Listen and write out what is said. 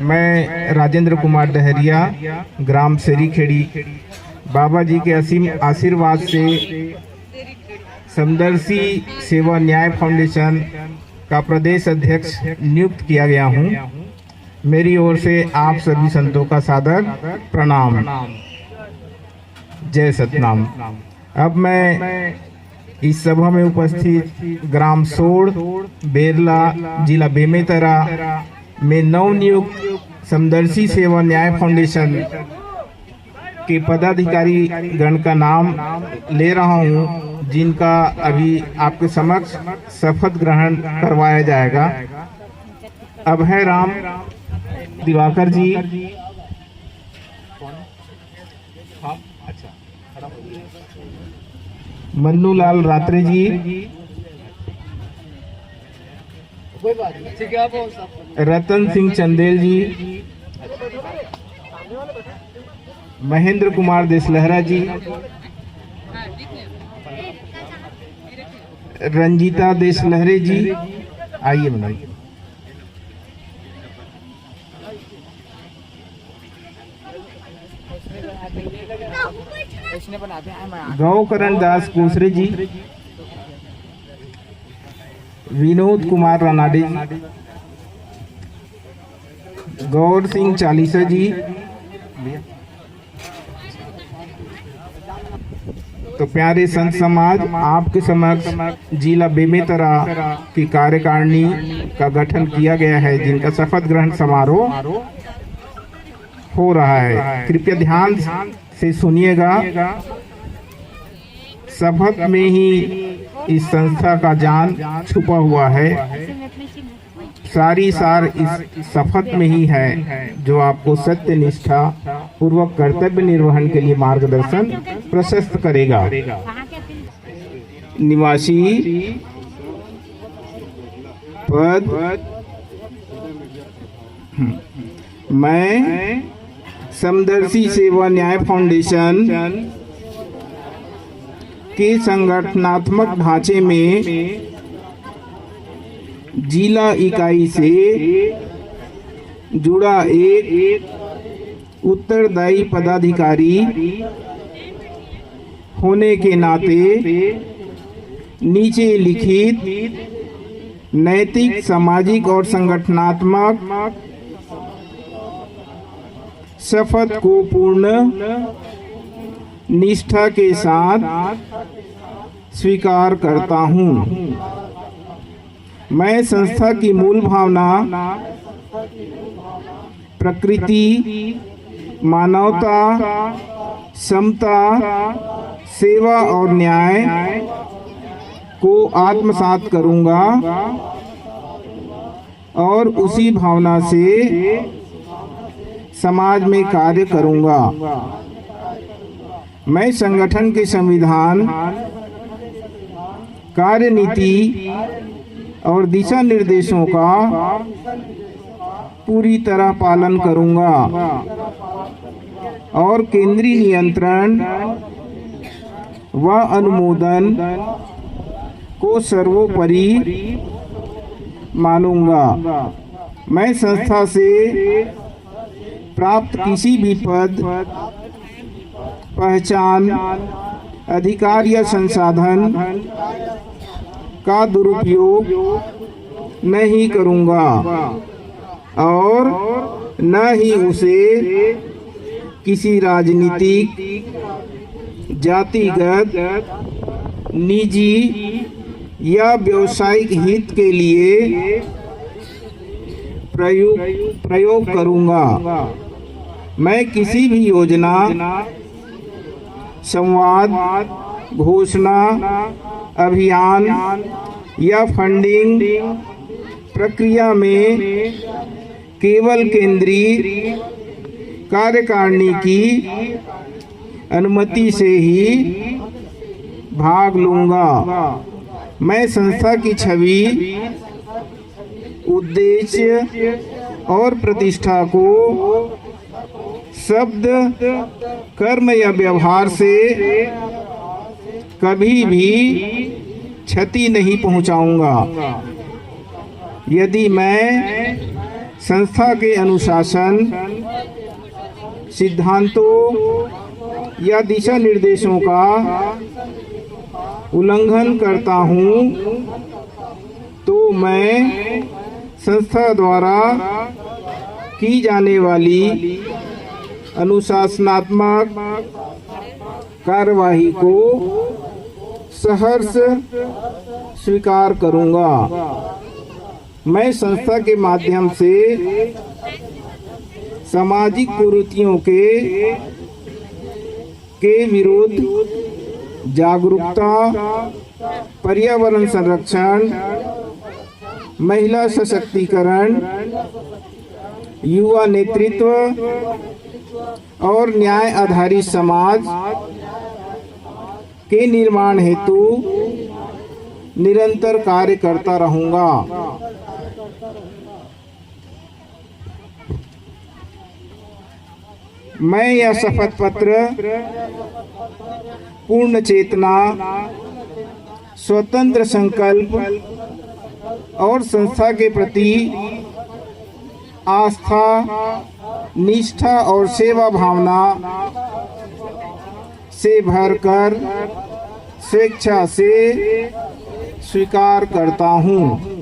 मैं राजेंद्र कुमार डहरिया, ग्राम सेरीखेड़ी, बाबा जी के असीम आशीर्वाद से समदर्शी सेवा न्याय फाउंडेशन का प्रदेश अध्यक्ष नियुक्त किया गया हूं। मेरी ओर से आप सभी संतों का सादर प्रणाम। जय सतनाम। अब मैं इस सभा में उपस्थित ग्राम सोड़, बेरला, जिला बेमेतरा में नवनियुक्त समदर्शी सेवा न्याय फाउंडेशन के पदाधिकारी गण का नाम ले रहा हूं, जिनका अभी आपके समक्ष शपथ ग्रहण करवाया जाएगा। अब है राम दिवाकर जी, मन्नूलाल रात्रे जी, रतन सिंह चंदेल जी, महेंद्र कुमार देसलहरा जी, रंजीता देसलहरे जी, आइए बनाइए। गौकरण दास कोसरे जी, विनोद कुमार रानाडे जी, गौर सिंह चालीसा जी। तो प्यारे संत समाज, आपके समक्ष जिला बेमेतरा की कार्यकारिणी का गठन किया गया है, जिनका शपथ ग्रहण समारोह हो रहा है। कृपया ध्यान से सुनिएगा। शपथ में ही इस संस्था का जान छुपा हुआ है। सारी सार इस शपथ में ही है, जो आपको सत्य निष्ठा पूर्वक कर्तव्य निर्वहन के लिए मार्गदर्शन प्रशस्त करेगा। निवासी पद मैं समदर्शी सेवा न्याय फाउंडेशन के संगठनात्मक ढांचे में जिला इकाई से जुड़ा एक उत्तरदायी पदाधिकारी होने के नाते नीचे लिखित नैतिक, सामाजिक और संगठनात्मक शपथ को पूर्ण निष्ठा के साथ स्वीकार करता हूं। मैं संस्था की मूल भावना प्रकृति, मानवता, समता, सेवा और न्याय को आत्मसात करूंगा और उसी भावना से समाज में कार्य करूंगा। मैं संगठन के संविधान, कार्यनीति और दिशा निर्देशों का पूरी तरह पालन करूंगा और केंद्रीय नियंत्रण व अनुमोदन को सर्वोपरि मानूंगा। मैं संस्था से प्राप्त किसी भी पद, पहचान, अधिकार या संसाधन का दुरुपयोग नहीं करूंगा और न ही उसे किसी राजनीतिक, जातिगत, निजी या व्यावसायिक हित के लिए प्रयोग करूंगा। मैं किसी भी योजना, संवाद, घोषणा, अभियान या फंडिंग प्रक्रिया में केवल केंद्रीय कार्यकारिणी की अनुमति से ही भाग लूंगा। मैं संस्था की छवि, उद्देश्य और प्रतिष्ठा को शब्द, कर्म या व्यवहार से कभी भी क्षति नहीं पहुंचाऊंगा। यदि मैं संस्था के अनुशासन, सिद्धांतों या दिशा निर्देशों का उल्लंघन करता हूँ तो मैं संस्था द्वारा की जाने वाली अनुशासनात्मक कार्यवाही को सहर्ष स्वीकार करूँगा। मैं संस्था के माध्यम से सामाजिक कुरीतियों के विरुद्ध जागरूकता, पर्यावरण संरक्षण, महिला सशक्तिकरण, युवा नेतृत्व और न्याय आधारित समाज के निर्माण हेतु निरंतर कार्य करता रहूंगा। मैं यह शपथ पत्र पूर्ण चेतना, स्वतंत्र संकल्प और संस्था के प्रति आस्था, निष्ठा और सेवा भावना से भरकर स्वेच्छा से स्वीकार करता हूँ।